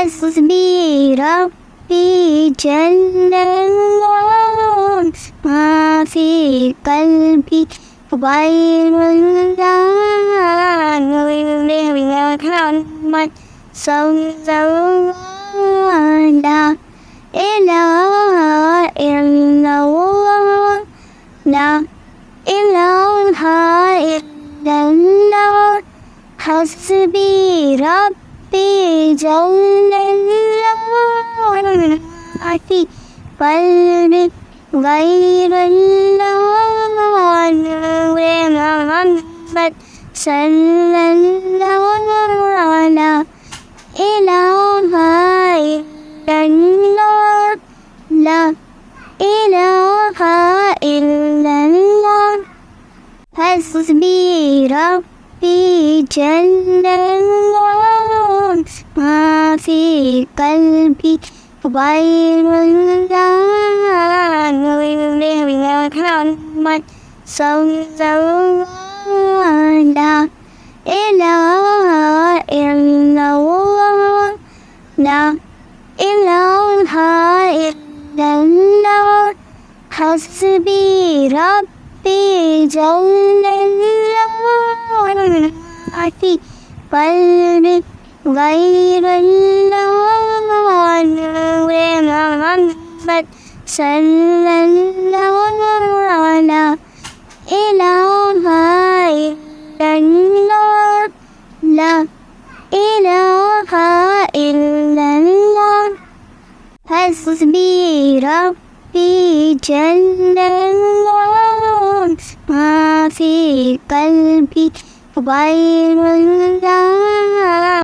حسبي ربي جل الله، ما في قلبي غير الله، محمد صلى الله، لا إله إلا الله، لا إله إلا الله. حسبي ربي جل الله، ما في قلبي غير الله، محمد صلى الله، لا إله إلا الله، لا إله إلا الله. حسبي ربي جل الله، ما في قلبي غير الله، محمد صلى الله، لا إله إلا الله، لا إله إلا الله. حسبي ربي جل الله، ما في قلبي غير الله، محمد صلى الله، لا إله إلا الله، لا إله إلا الله. حسبي ربي جل الله، ما في قلبي غير الله.